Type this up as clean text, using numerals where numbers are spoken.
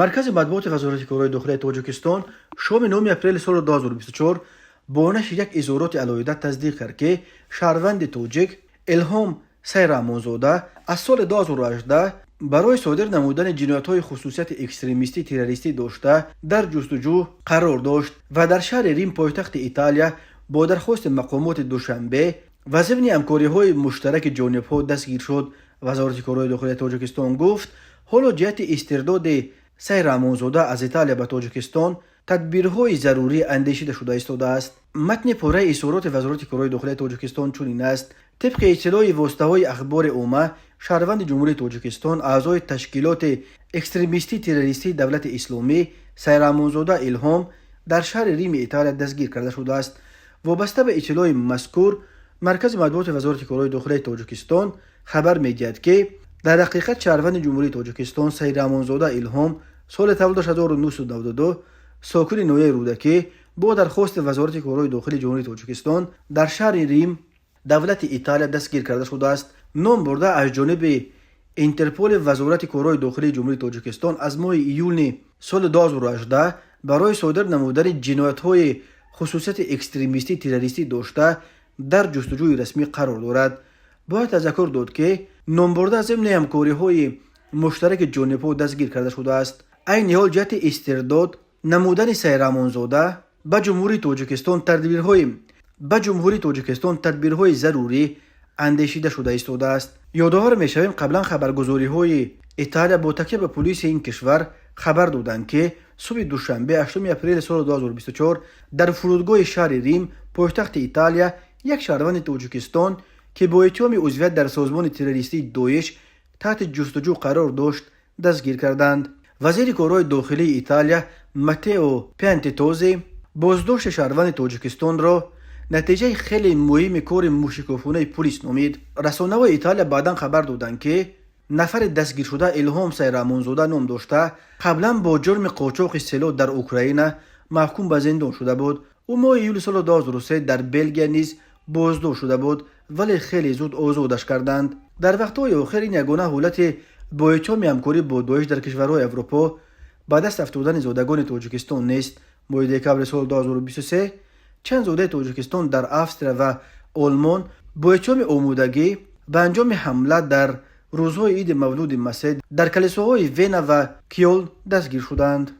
مرکز مطبوعات وزارت کارهای داخلی تاجیکستان شام 9 اپریل سال 2024 با نشر یک اظهارات علایده تصدیق کرد که شهروند تاجیک الهام سیرامونزاده از سال 2018 برای صادر نمودن جنایت‌های خصوصیت اکستریمیستی تروریستی داشته در جستجو قرار داشت و در شهر ریم پایتخت ایتالیا با درخواست مقامات دوشنبه و ضمن همکاری‌های مشترک جانب‌ها دستگیر شد. وزارت کارهای داخلی تاجیکستان گفت حالا جهت استرداد سیرامونزاده از ایتالیا به تاجیکستان تدبیرهای ضروری اندیشیده شده ایستاده است. متن پاره اظهارات وزارت کارهای داخلی تاجیکستان چنین است: طبق اطلاع واسطه‌های اخبار عامه، شهروند جمهوری تاجیکستان اعضای تشکیلات اکستریمیستی تروریستی دولت اسلامی سیرامونزاده الهام در شهر ریم ایتالیا دستگیر کرده شده است. وابسته به اطلاع مذکور، مرکز مطبوعات وزارت کارهای داخلی تاجیکستان خبر می‌دهد که در حقیقت شهروند جمهوری تاجیکستان سیرامونزاده الهام سال تولدش 1992 ساکن نویه رودکی با درخواست وزارت کارهای داخلی جمهوری تاجیکستان در شهر ریم دولت ایتالیا دستگیر کرده شده است. نام برده از جانب اینترپول وزارت کارهای داخلی جمهوری تاجیکستان از ماه ایول سال 2018 برای صادر نمودن جنایت‌های خصوصیت اکستریمیستی تروریستی داشته در جستجوی رسمی قرار دارد. باید تذکر داد که نام برده ضمن همکاری‌های مشترک جانب‌ها دستگیر کرده شده است. عین حال جهت استرداد نمودن سیرامونزاده به جمهوری تاجیکستان تدبیرهای ضروری اندیشیده شده ایستاده است. یادآور می‌شویم قبلا خبرگزاری‌های ایتالیا با تکیه به پلیس این کشور خبر دادند که صبح دوشنبه 8 اپریل سال 2024 در فرودگاه شهر ریم پایتخت ایتالیا یک شهروند تاجیکستان که با اتهام عضویت در سازمان تروریستی داعش تحت جستجو قرار داشت دستگیر کردند. وزیر کارهای داخلی ایتالیا ماتئو پیانتتوزی بازداشت شهروند تاجیکستان را نتیجه خیلی مهم کار موشکافانه پلیس نامید. رسانه‌های ایتالیا بعداً خبر دادند که نفر دستگیر شده الهام سیرامونزاده نام داشته قبلا با جرم قاچاق سلاح در اوکراین محکوم به زندان شده بود. او ماه ایول سال 2003 در بلژیک نیز بازداشت شده بود ولی خیلی زود آزادش کردند. در وقت‌های آخر این یگانه حالت با اتهام همکاری با داعش در کشورهای اروپا به دست افتادن زادگان تاجیکستان نیست. ماه دکبر سال 2023 چند زاده تاجیکستان در استریا و آلمان با اتهام آمادگی به انجام حمله در روزهای عید مولود مسیح در کلیساهای وین و کیل دستگیر شدند.